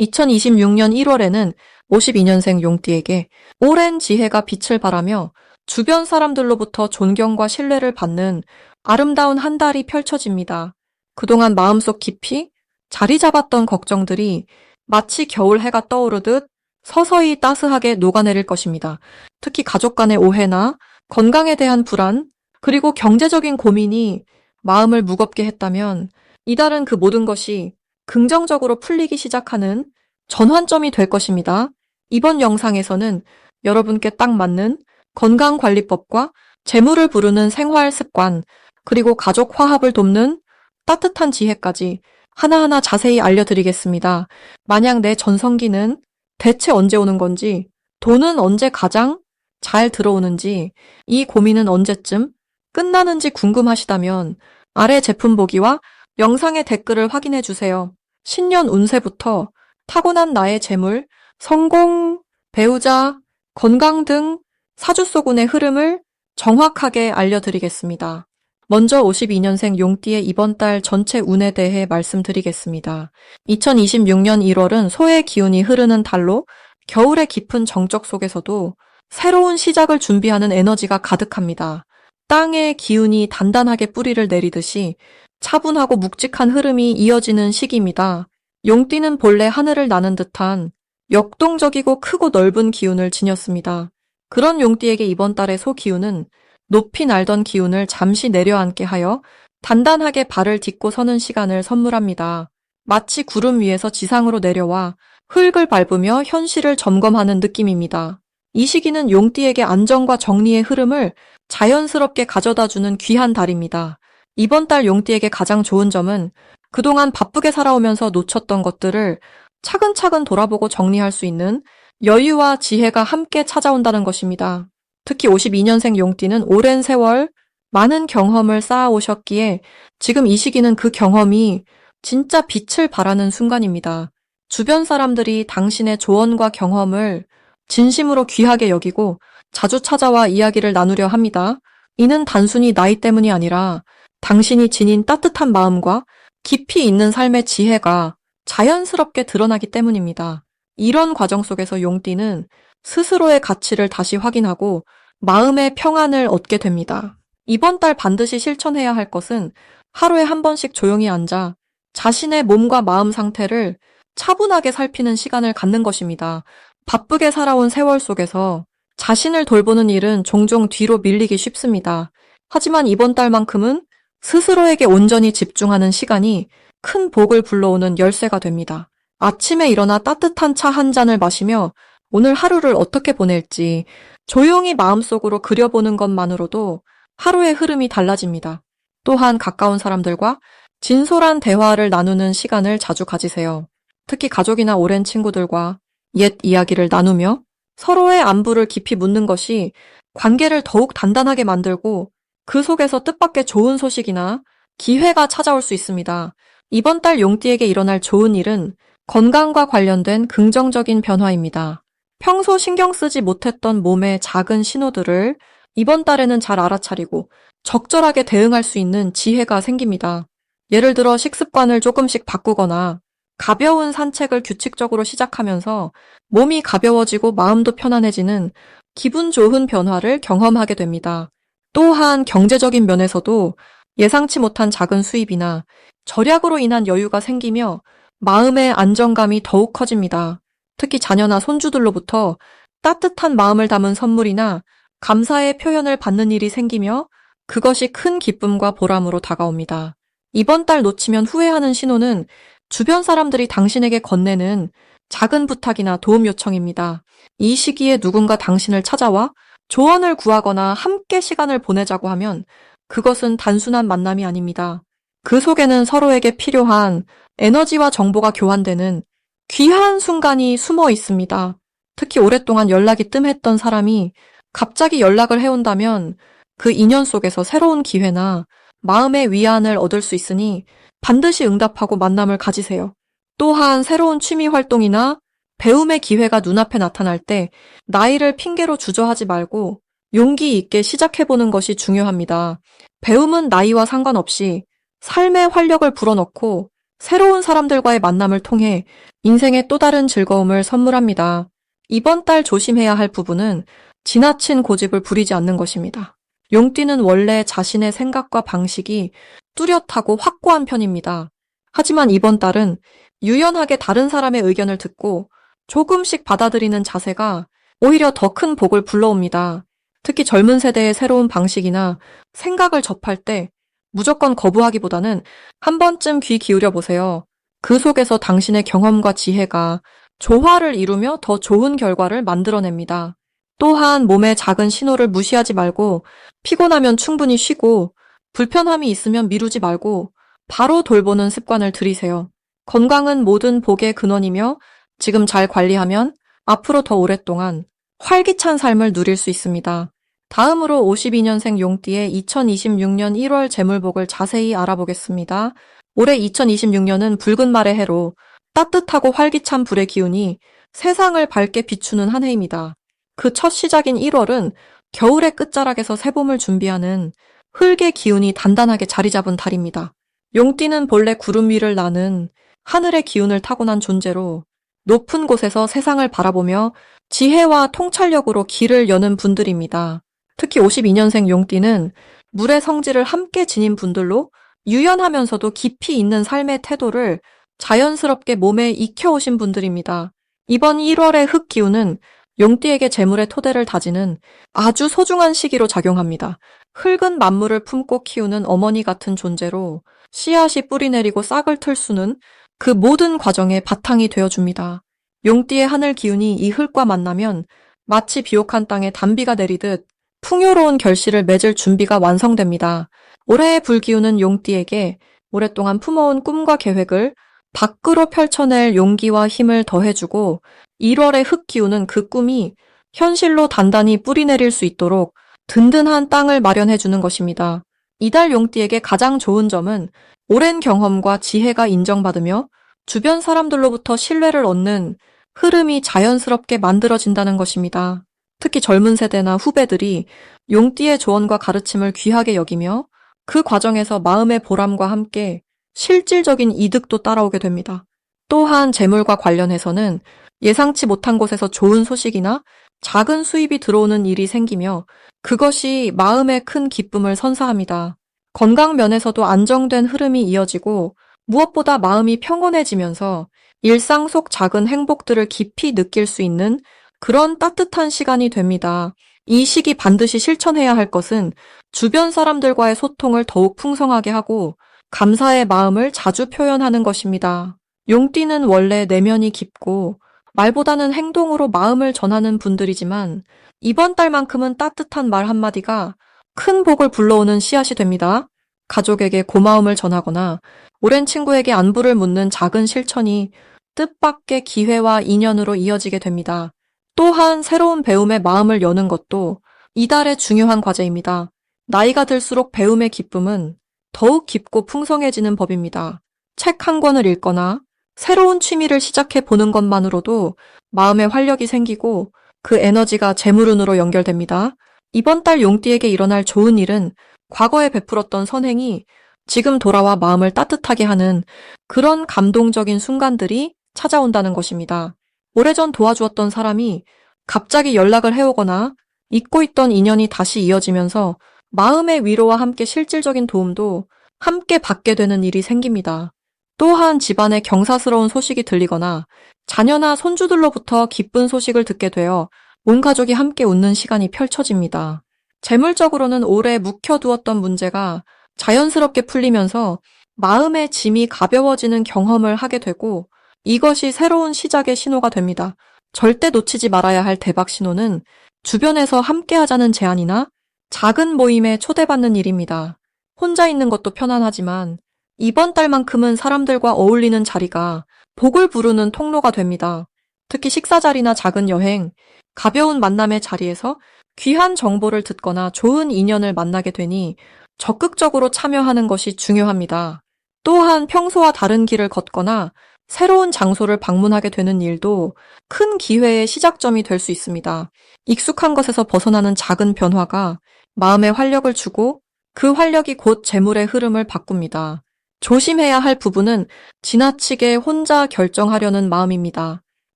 2026년 1월에는 52년생 용띠에게 오랜 지혜가 빛을 발하며 주변 사람들로부터 존경과 신뢰를 받는 아름다운 한 달이 펼쳐집니다. 그동안 마음속 깊이 자리 잡았던 걱정들이 마치 겨울 해가 떠오르듯 서서히 따스하게 녹아내릴 것입니다. 특히 가족 간의 오해나 건강에 대한 불안, 그리고 경제적인 고민이 마음을 무겁게 했다면 이달은 그 모든 것이 긍정적으로 풀리기 시작하는 전환점이 될 것입니다. 이번 영상에서는 여러분께 딱 맞는 건강관리법과 재물을 부르는 생활 습관, 그리고 가족 화합을 돕는 따뜻한 지혜까지 하나하나 자세히 알려드리겠습니다. 만약 내 전성기는 대체 언제 오는 건지, 돈은 언제 가장 잘 들어오는지, 이 고민은 언제쯤 끝나는지 궁금하시다면 아래 제품 보기와 영상의 댓글을 확인해 주세요. 신년 운세부터 타고난 나의 재물, 성공, 배우자, 건강 등 사주소군의 흐름을 정확하게 알려드리겠습니다. 먼저 52년생 용띠의 이번 달 전체 운에 대해 말씀드리겠습니다. 2026년 1월은 소의 기운이 흐르는 달로 겨울의 깊은 정적 속에서도 새로운 시작을 준비하는 에너지가 가득합니다. 땅의 기운이 단단하게 뿌리를 내리듯이 차분하고 묵직한 흐름이 이어지는 시기입니다. 용띠는 본래 하늘을 나는 듯한 역동적이고 크고 넓은 기운을 지녔습니다. 그런 용띠에게 이번 달의 소 기운은 높이 날던 기운을 잠시 내려앉게 하여 단단하게 발을 딛고 서는 시간을 선물합니다. 마치 구름 위에서 지상으로 내려와 흙을 밟으며 현실을 점검하는 느낌입니다. 이 시기는 용띠에게 안정과 정리의 흐름을 자연스럽게 가져다주는 귀한 달입니다. 이번 달 용띠에게 가장 좋은 점은 그동안 바쁘게 살아오면서 놓쳤던 것들을 차근차근 돌아보고 정리할 수 있는 여유와 지혜가 함께 찾아온다는 것입니다. 특히 52년생 용띠는 오랜 세월 많은 경험을 쌓아오셨기에 지금 이 시기는 그 경험이 진짜 빛을 발하는 순간입니다. 주변 사람들이 당신의 조언과 경험을 진심으로 귀하게 여기고 자주 찾아와 이야기를 나누려 합니다. 이는 단순히 나이 때문이 아니라 당신이 지닌 따뜻한 마음과 깊이 있는 삶의 지혜가 자연스럽게 드러나기 때문입니다. 이런 과정 속에서 용띠는 스스로의 가치를 다시 확인하고 마음의 평안을 얻게 됩니다. 이번 달 반드시 실천해야 할 것은 하루에 한 번씩 조용히 앉아 자신의 몸과 마음 상태를 차분하게 살피는 시간을 갖는 것입니다. 바쁘게 살아온 세월 속에서 자신을 돌보는 일은 종종 뒤로 밀리기 쉽습니다. 하지만 이번 달만큼은 스스로에게 온전히 집중하는 시간이 큰 복을 불러오는 열쇠가 됩니다. 아침에 일어나 따뜻한 차 한 잔을 마시며 오늘 하루를 어떻게 보낼지 조용히 마음속으로 그려보는 것만으로도 하루의 흐름이 달라집니다. 또한 가까운 사람들과 진솔한 대화를 나누는 시간을 자주 가지세요. 특히 가족이나 오랜 친구들과 옛 이야기를 나누며 서로의 안부를 깊이 묻는 것이 관계를 더욱 단단하게 만들고 그 속에서 뜻밖의 좋은 소식이나 기회가 찾아올 수 있습니다. 이번 달 용띠에게 일어날 좋은 일은 건강과 관련된 긍정적인 변화입니다. 평소 신경 쓰지 못했던 몸의 작은 신호들을 이번 달에는 잘 알아차리고 적절하게 대응할 수 있는 지혜가 생깁니다. 예를 들어 식습관을 조금씩 바꾸거나 가벼운 산책을 규칙적으로 시작하면서 몸이 가벼워지고 마음도 편안해지는 기분 좋은 변화를 경험하게 됩니다. 또한 경제적인 면에서도 예상치 못한 작은 수입이나 절약으로 인한 여유가 생기며 마음의 안정감이 더욱 커집니다. 특히 자녀나 손주들로부터 따뜻한 마음을 담은 선물이나 감사의 표현을 받는 일이 생기며 그것이 큰 기쁨과 보람으로 다가옵니다. 이번 달 놓치면 후회하는 신호는 주변 사람들이 당신에게 건네는 작은 부탁이나 도움 요청입니다. 이 시기에 누군가 당신을 찾아와 조언을 구하거나 함께 시간을 보내자고 하면 그것은 단순한 만남이 아닙니다. 그 속에는 서로에게 필요한 에너지와 정보가 교환되는 귀한 순간이 숨어 있습니다. 특히 오랫동안 연락이 뜸했던 사람이 갑자기 연락을 해온다면 그 인연 속에서 새로운 기회나 마음의 위안을 얻을 수 있으니 반드시 응답하고 만남을 가지세요. 또한 새로운 취미 활동이나 배움의 기회가 눈앞에 나타날 때 나이를 핑계로 주저하지 말고 용기 있게 시작해보는 것이 중요합니다. 배움은 나이와 상관없이 삶의 활력을 불어넣고 새로운 사람들과의 만남을 통해 인생의 또 다른 즐거움을 선물합니다. 이번 달 조심해야 할 부분은 지나친 고집을 부리지 않는 것입니다. 용띠는 원래 자신의 생각과 방식이 뚜렷하고 확고한 편입니다. 하지만 이번 달은 유연하게 다른 사람의 의견을 듣고 조금씩 받아들이는 자세가 오히려 더 큰 복을 불러옵니다. 특히 젊은 세대의 새로운 방식이나 생각을 접할 때 무조건 거부하기보다는 한 번쯤 귀 기울여 보세요. 그 속에서 당신의 경험과 지혜가 조화를 이루며 더 좋은 결과를 만들어냅니다. 또한 몸의 작은 신호를 무시하지 말고 피곤하면 충분히 쉬고 불편함이 있으면 미루지 말고 바로 돌보는 습관을 들이세요. 건강은 모든 복의 근원이며 지금 잘 관리하면 앞으로 더 오랫동안 활기찬 삶을 누릴 수 있습니다. 다음으로 52년생 용띠의 2026년 1월 재물복을 자세히 알아보겠습니다. 올해 2026년은 붉은 말의 해로 따뜻하고 활기찬 불의 기운이 세상을 밝게 비추는 한 해입니다. 그 첫 시작인 1월은 겨울의 끝자락에서 새봄을 준비하는 흙의 기운이 단단하게 자리 잡은 달입니다. 용띠는 본래 구름 위를 나는 하늘의 기운을 타고난 존재로 높은 곳에서 세상을 바라보며 지혜와 통찰력으로 길을 여는 분들입니다. 특히 52년생 용띠는 물의 성질을 함께 지닌 분들로 유연하면서도 깊이 있는 삶의 태도를 자연스럽게 몸에 익혀오신 분들입니다. 이번 1월의 흙 기운은 용띠에게 재물의 토대를 다지는 아주 소중한 시기로 작용합니다. 흙은 만물을 품고 키우는 어머니 같은 존재로 씨앗이 뿌리내리고 싹을 틀 수는 그 모든 과정의 바탕이 되어줍니다. 용띠의 하늘 기운이 이 흙과 만나면 마치 비옥한 땅에 단비가 내리듯 풍요로운 결실을 맺을 준비가 완성됩니다. 올해의 불기운은 용띠에게 오랫동안 품어온 꿈과 계획을 밖으로 펼쳐낼 용기와 힘을 더해주고 1월의 흙 기운은 그 꿈이 현실로 단단히 뿌리내릴 수 있도록 든든한 땅을 마련해주는 것입니다. 이달 용띠에게 가장 좋은 점은 오랜 경험과 지혜가 인정받으며 주변 사람들로부터 신뢰를 얻는 흐름이 자연스럽게 만들어진다는 것입니다. 특히 젊은 세대나 후배들이 용띠의 조언과 가르침을 귀하게 여기며 그 과정에서 마음의 보람과 함께 실질적인 이득도 따라오게 됩니다. 또한 재물과 관련해서는 예상치 못한 곳에서 좋은 소식이나 작은 수입이 들어오는 일이 생기며 그것이 마음에 큰 기쁨을 선사합니다. 건강 면에서도 안정된 흐름이 이어지고 무엇보다 마음이 평온해지면서 일상 속 작은 행복들을 깊이 느낄 수 있는 그런 따뜻한 시간이 됩니다. 이 시기 반드시 실천해야 할 것은 주변 사람들과의 소통을 더욱 풍성하게 하고 감사의 마음을 자주 표현하는 것입니다. 용띠는 원래 내면이 깊고 말보다는 행동으로 마음을 전하는 분들이지만 이번 달만큼은 따뜻한 말 한마디가 큰 복을 불러오는 씨앗이 됩니다. 가족에게 고마움을 전하거나 오랜 친구에게 안부를 묻는 작은 실천이 뜻밖의 기회와 인연으로 이어지게 됩니다. 또한 새로운 배움에 마음을 여는 것도 이달의 중요한 과제입니다. 나이가 들수록 배움의 기쁨은 더욱 깊고 풍성해지는 법입니다. 책 한 권을 읽거나 새로운 취미를 시작해 보는 것만으로도 마음에 활력이 생기고 그 에너지가 재물운으로 연결됩니다. 이번 달 용띠에게 일어날 좋은 일은 과거에 베풀었던 선행이 지금 돌아와 마음을 따뜻하게 하는 그런 감동적인 순간들이 찾아온다는 것입니다. 오래전 도와주었던 사람이 갑자기 연락을 해오거나 잊고 있던 인연이 다시 이어지면서 마음의 위로와 함께 실질적인 도움도 함께 받게 되는 일이 생깁니다. 또한 집안에 경사스러운 소식이 들리거나 자녀나 손주들로부터 기쁜 소식을 듣게 되어 온 가족이 함께 웃는 시간이 펼쳐집니다. 재물적으로는 오래 묵혀두었던 문제가 자연스럽게 풀리면서 마음의 짐이 가벼워지는 경험을 하게 되고 이것이 새로운 시작의 신호가 됩니다. 절대 놓치지 말아야 할 대박 신호는 주변에서 함께하자는 제안이나 작은 모임에 초대받는 일입니다. 혼자 있는 것도 편안하지만 이번 달만큼은 사람들과 어울리는 자리가 복을 부르는 통로가 됩니다. 특히 식사 자리나 작은 여행, 가벼운 만남의 자리에서 귀한 정보를 듣거나 좋은 인연을 만나게 되니 적극적으로 참여하는 것이 중요합니다. 또한 평소와 다른 길을 걷거나 새로운 장소를 방문하게 되는 일도 큰 기회의 시작점이 될 수 있습니다. 익숙한 것에서 벗어나는 작은 변화가 마음에 활력을 주고 그 활력이 곧 재물의 흐름을 바꿉니다. 조심해야 할 부분은 지나치게 혼자 결정하려는 마음입니다.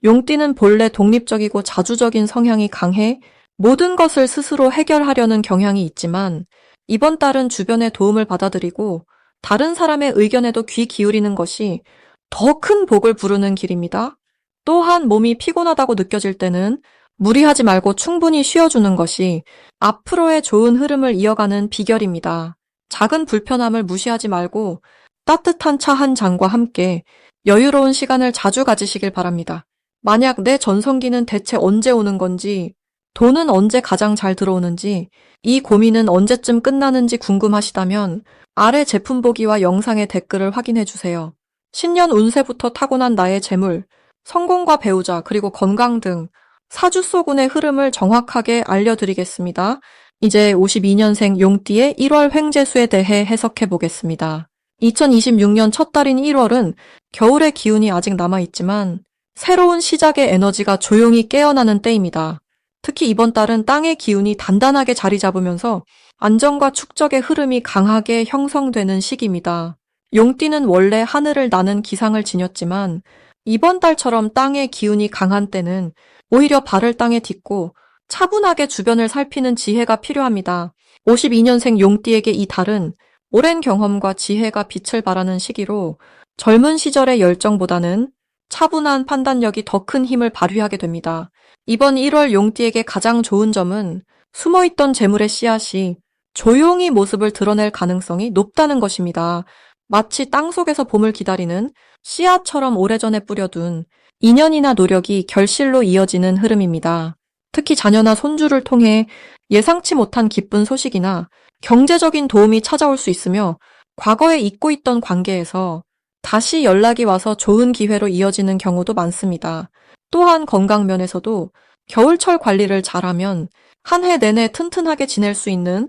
용띠는 본래 독립적이고 자주적인 성향이 강해 모든 것을 스스로 해결하려는 경향이 있지만 이번 달은 주변의 도움을 받아들이고 다른 사람의 의견에도 귀 기울이는 것이 더 큰 복을 부르는 길입니다. 또한 몸이 피곤하다고 느껴질 때는 무리하지 말고 충분히 쉬어주는 것이 앞으로의 좋은 흐름을 이어가는 비결입니다. 작은 불편함을 무시하지 말고 따뜻한 차 한 잔과 함께 여유로운 시간을 자주 가지시길 바랍니다. 만약 내 전성기는 대체 언제 오는 건지, 돈은 언제 가장 잘 들어오는지, 이 고민은 언제쯤 끝나는지 궁금하시다면 아래 제품 보기와 영상의 댓글을 확인해 주세요. 신년 운세부터 타고난 나의 재물, 성공과 배우자, 그리고 건강 등 사주소군의 흐름을 정확하게 알려드리겠습니다. 이제 52년생 용띠의 1월 횡재수에 대해 해석해 보겠습니다. 2026년 첫 달인 1월은 겨울의 기운이 아직 남아있지만 새로운 시작의 에너지가 조용히 깨어나는 때입니다. 특히 이번 달은 땅의 기운이 단단하게 자리 잡으면서 안정과 축적의 흐름이 강하게 형성되는 시기입니다. 용띠는 원래 하늘을 나는 기상을 지녔지만 이번 달처럼 땅의 기운이 강한 때는 오히려 발을 땅에 딛고 차분하게 주변을 살피는 지혜가 필요합니다. 52년생 용띠에게 이 달은 오랜 경험과 지혜가 빛을 발하는 시기로 젊은 시절의 열정보다는 차분한 판단력이 더 큰 힘을 발휘하게 됩니다. 이번 1월 용띠에게 가장 좋은 점은 숨어있던 재물의 씨앗이 조용히 모습을 드러낼 가능성이 높다는 것입니다. 마치 땅속에서 봄을 기다리는 씨앗처럼 오래전에 뿌려둔 인연이나 노력이 결실로 이어지는 흐름입니다. 특히 자녀나 손주를 통해 예상치 못한 기쁜 소식이나 경제적인 도움이 찾아올 수 있으며 과거에 잊고 있던 관계에서 다시 연락이 와서 좋은 기회로 이어지는 경우도 많습니다. 또한 건강 면에서도 겨울철 관리를 잘하면 한 해 내내 튼튼하게 지낼 수 있는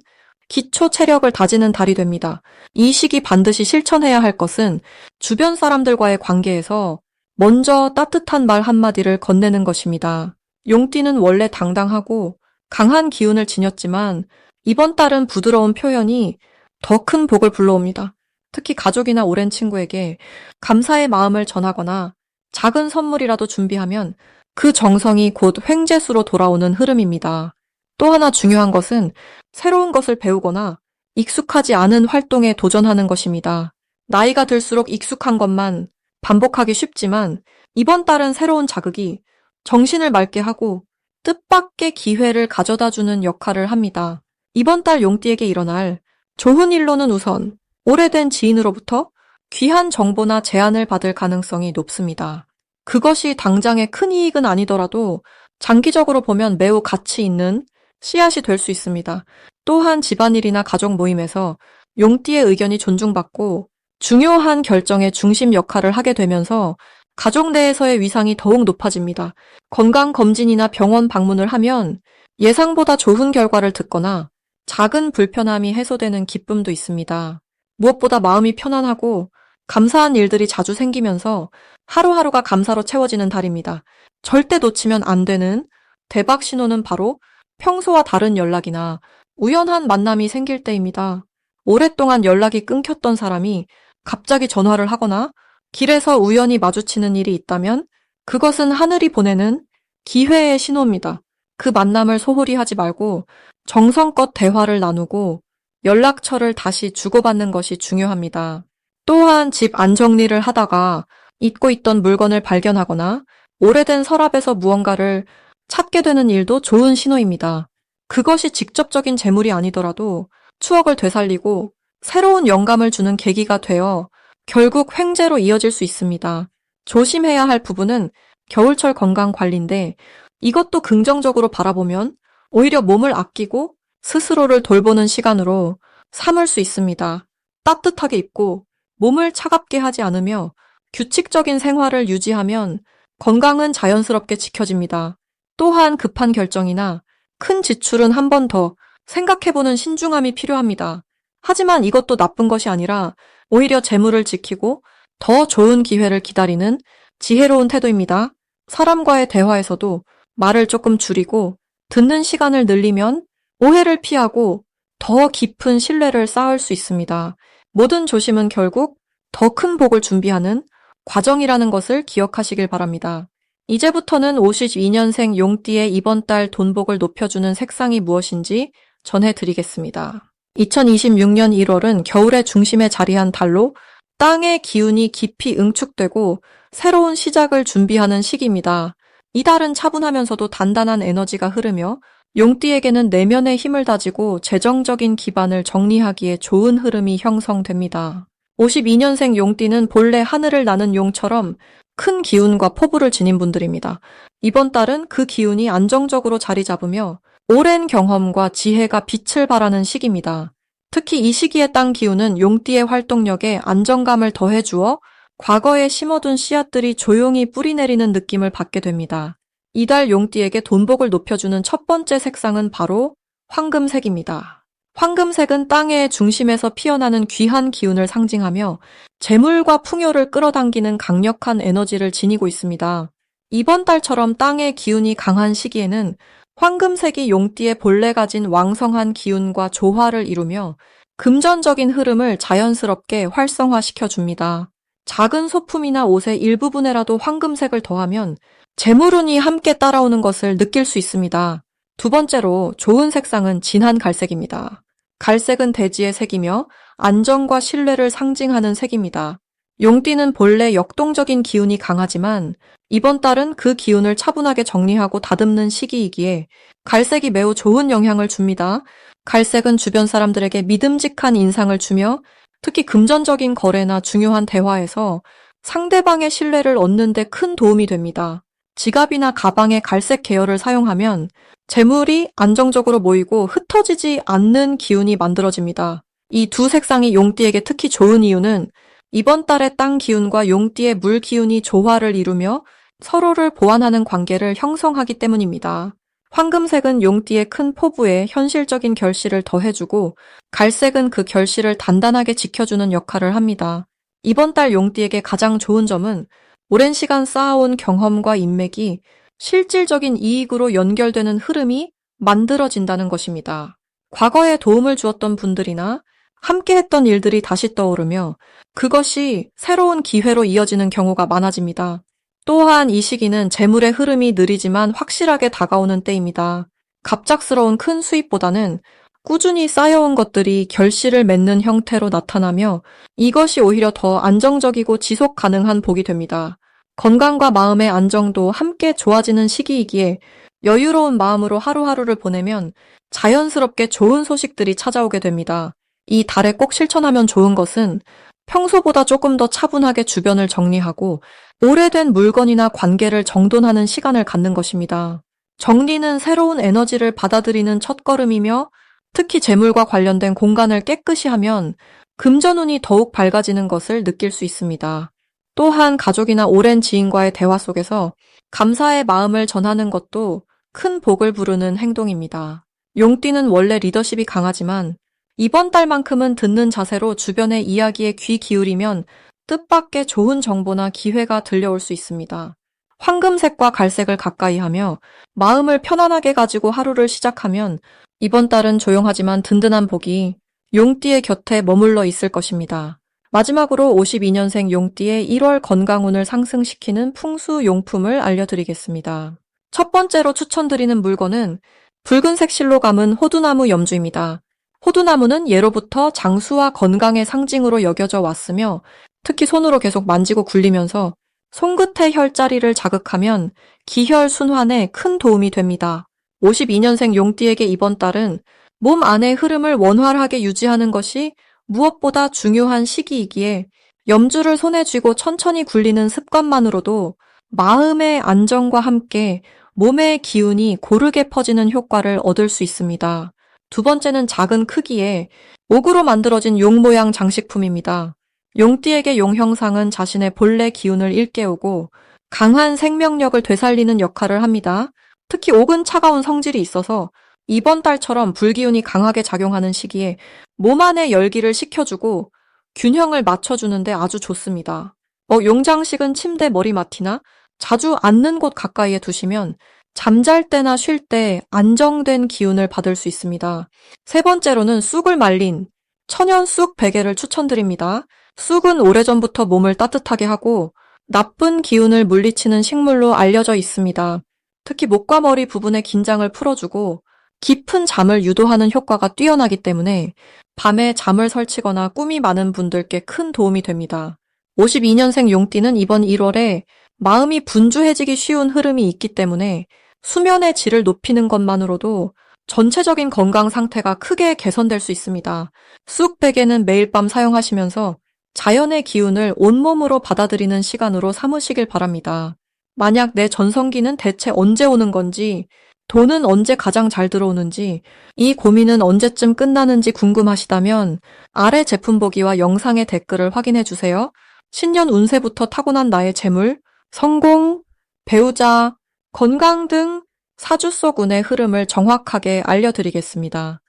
기초 체력을 다지는 달이 됩니다. 이 시기 반드시 실천해야 할 것은 주변 사람들과의 관계에서 먼저 따뜻한 말 한마디를 건네는 것입니다. 용띠는 원래 당당하고 강한 기운을 지녔지만 이번 달은 부드러운 표현이 더 큰 복을 불러옵니다. 특히 가족이나 오랜 친구에게 감사의 마음을 전하거나 작은 선물이라도 준비하면 그 정성이 곧 횡재수로 돌아오는 흐름입니다. 또 하나 중요한 것은 새로운 것을 배우거나 익숙하지 않은 활동에 도전하는 것입니다. 나이가 들수록 익숙한 것만 반복하기 쉽지만 이번 달은 새로운 자극이 정신을 맑게 하고 뜻밖의 기회를 가져다주는 역할을 합니다. 이번 달 용띠에게 일어날 좋은 일로는 우선 오래된 지인으로부터 귀한 정보나 제안을 받을 가능성이 높습니다. 그것이 당장의 큰 이익은 아니더라도 장기적으로 보면 매우 가치 있는 씨앗이 될 수 있습니다. 또한 집안일이나 가족 모임에서 용띠의 의견이 존중받고 중요한 결정의 중심 역할을 하게 되면서 가족 내에서의 위상이 더욱 높아집니다. 건강검진이나 병원 방문을 하면 예상보다 좋은 결과를 듣거나 작은 불편함이 해소되는 기쁨도 있습니다. 무엇보다 마음이 편안하고 감사한 일들이 자주 생기면서 하루하루가 감사로 채워지는 달입니다. 절대 놓치면 안 되는 대박 신호는 바로 평소와 다른 연락이나 우연한 만남이 생길 때입니다. 오랫동안 연락이 끊겼던 사람이 갑자기 전화를 하거나 길에서 우연히 마주치는 일이 있다면 그것은 하늘이 보내는 기회의 신호입니다. 그 만남을 소홀히 하지 말고 정성껏 대화를 나누고 연락처를 다시 주고받는 것이 중요합니다. 또한 집 안정리를 하다가 잊고 있던 물건을 발견하거나 오래된 서랍에서 무언가를 찾게 되는 일도 좋은 신호입니다. 그것이 직접적인 재물이 아니더라도 추억을 되살리고 새로운 영감을 주는 계기가 되어 결국 횡재로 이어질 수 있습니다. 조심해야 할 부분은 겨울철 건강 관리인데 이것도 긍정적으로 바라보면 오히려 몸을 아끼고 스스로를 돌보는 시간으로 삼을 수 있습니다. 따뜻하게 입고 몸을 차갑게 하지 않으며 규칙적인 생활을 유지하면 건강은 자연스럽게 지켜집니다. 또한 급한 결정이나 큰 지출은 한 번 더 생각해보는 신중함이 필요합니다. 하지만 이것도 나쁜 것이 아니라 오히려 재물을 지키고 더 좋은 기회를 기다리는 지혜로운 태도입니다. 사람과의 대화에서도 말을 조금 줄이고 듣는 시간을 늘리면 오해를 피하고 더 깊은 신뢰를 쌓을 수 있습니다. 모든 조심은 결국 더 큰 복을 준비하는 과정이라는 것을 기억하시길 바랍니다. 이제부터는 52년생 용띠의 이번 달 돈복을 높여주는 색상이 무엇인지 전해드리겠습니다. 2026년 1월은 겨울의 중심에 자리한 달로 땅의 기운이 깊이 응축되고 새로운 시작을 준비하는 시기입니다. 이 달은 차분하면서도 단단한 에너지가 흐르며 용띠에게는 내면의 힘을 다지고 재정적인 기반을 정리하기에 좋은 흐름이 형성됩니다. 52년생 용띠는 본래 하늘을 나는 용처럼 큰 기운과 포부를 지닌 분들입니다. 이번 달은 그 기운이 안정적으로 자리 잡으며 오랜 경험과 지혜가 빛을 발하는 시기입니다. 특히 이 시기의 땅 기운은 용띠의 활동력에 안정감을 더해주어 과거에 심어둔 씨앗들이 조용히 뿌리내리는 느낌을 받게 됩니다. 이달 용띠에게 돈복을 높여주는 첫 번째 색상은 바로 황금색입니다. 황금색은 땅의 중심에서 피어나는 귀한 기운을 상징하며 재물과 풍요를 끌어당기는 강력한 에너지를 지니고 있습니다. 이번 달처럼 땅의 기운이 강한 시기에는 황금색이 용띠의 본래 가진 왕성한 기운과 조화를 이루며 금전적인 흐름을 자연스럽게 활성화시켜 줍니다. 작은 소품이나 옷의 일부분에라도 황금색을 더하면 재물운이 함께 따라오는 것을 느낄 수 있습니다. 두 번째로 좋은 색상은 진한 갈색입니다. 갈색은 대지의 색이며 안정과 신뢰를 상징하는 색입니다. 용띠는 본래 역동적인 기운이 강하지만 이번 달은 그 기운을 차분하게 정리하고 다듬는 시기이기에 갈색이 매우 좋은 영향을 줍니다. 갈색은 주변 사람들에게 믿음직한 인상을 주며 특히 금전적인 거래나 중요한 대화에서 상대방의 신뢰를 얻는 데 큰 도움이 됩니다. 지갑이나 가방에 갈색 계열을 사용하면 재물이 안정적으로 모이고 흩어지지 않는 기운이 만들어집니다. 이 두 색상이 용띠에게 특히 좋은 이유는 이번 달의 땅 기운과 용띠의 물 기운이 조화를 이루며 서로를 보완하는 관계를 형성하기 때문입니다. 황금색은 용띠의 큰 포부에 현실적인 결실을 더해주고 갈색은 그 결실을 단단하게 지켜주는 역할을 합니다. 이번 달 용띠에게 가장 좋은 점은 오랜 시간 쌓아온 경험과 인맥이 실질적인 이익으로 연결되는 흐름이 만들어진다는 것입니다. 과거에 도움을 주었던 분들이나 함께 했던 일들이 다시 떠오르며 그것이 새로운 기회로 이어지는 경우가 많아집니다. 또한 이 시기는 재물의 흐름이 느리지만 확실하게 다가오는 때입니다. 갑작스러운 큰 수입보다는 꾸준히 쌓여온 것들이 결실을 맺는 형태로 나타나며 이것이 오히려 더 안정적이고 지속 가능한 복이 됩니다. 건강과 마음의 안정도 함께 좋아지는 시기이기에 여유로운 마음으로 하루하루를 보내면 자연스럽게 좋은 소식들이 찾아오게 됩니다. 이 달에 꼭 실천하면 좋은 것은 평소보다 조금 더 차분하게 주변을 정리하고 오래된 물건이나 관계를 정돈하는 시간을 갖는 것입니다. 정리는 새로운 에너지를 받아들이는 첫걸음이며 특히 재물과 관련된 공간을 깨끗이 하면 금전운이 더욱 밝아지는 것을 느낄 수 있습니다. 또한 가족이나 오랜 지인과의 대화 속에서 감사의 마음을 전하는 것도 큰 복을 부르는 행동입니다. 용띠는 원래 리더십이 강하지만 이번 달만큼은 듣는 자세로 주변의 이야기에 귀 기울이면 뜻밖의 좋은 정보나 기회가 들려올 수 있습니다. 황금색과 갈색을 가까이 하며 마음을 편안하게 가지고 하루를 시작하면 이번 달은 조용하지만 든든한 복이 용띠의 곁에 머물러 있을 것입니다. 마지막으로 52년생 용띠의 1월 건강운을 상승시키는 풍수용품을 알려드리겠습니다. 첫 번째로 추천드리는 물건은 붉은색 실로 감은 호두나무 염주입니다. 호두나무는 예로부터 장수와 건강의 상징으로 여겨져 왔으며 특히 손으로 계속 만지고 굴리면서 손끝의 혈자리를 자극하면 기혈 순환에 큰 도움이 됩니다. 52년생 용띠에게 이번 달은 몸 안의 흐름을 원활하게 유지하는 것이 무엇보다 중요한 시기이기에 염주를 손에 쥐고 천천히 굴리는 습관만으로도 마음의 안정과 함께 몸의 기운이 고르게 퍼지는 효과를 얻을 수 있습니다. 두 번째는 작은 크기의 옥으로 만들어진 용 모양 장식품입니다. 용띠에게 용 형상은 자신의 본래 기운을 일깨우고 강한 생명력을 되살리는 역할을 합니다. 특히 옥은 차가운 성질이 있어서 이번 달처럼 불기운이 강하게 작용하는 시기에 몸 안의 열기를 식혀주고 균형을 맞춰주는데 아주 좋습니다. 용장식은 침대 머리맡이나 자주 앉는 곳 가까이에 두시면 잠잘 때나 쉴 때 안정된 기운을 받을 수 있습니다. 세 번째로는 쑥을 말린 천연 쑥 베개를 추천드립니다. 쑥은 오래전부터 몸을 따뜻하게 하고 나쁜 기운을 물리치는 식물로 알려져 있습니다. 특히 목과 머리 부분의 긴장을 풀어주고 깊은 잠을 유도하는 효과가 뛰어나기 때문에 밤에 잠을 설치거나 꿈이 많은 분들께 큰 도움이 됩니다. 52년생 용띠는 이번 1월에 마음이 분주해지기 쉬운 흐름이 있기 때문에 수면의 질을 높이는 것만으로도 전체적인 건강 상태가 크게 개선될 수 있습니다. 쑥베개는 매일 밤 사용하시면서 자연의 기운을 온몸으로 받아들이는 시간으로 삼으시길 바랍니다. 만약 내 전성기는 대체 언제 오는 건지, 돈은 언제 가장 잘 들어오는지, 이 고민은 언제쯤 끝나는지 궁금하시다면 아래 제품 보기와 영상의 댓글을 확인해 주세요. 신년 운세부터 타고난 나의 재물, 성공, 배우자, 건강 등 사주 속 운의 흐름을 정확하게 알려드리겠습니다.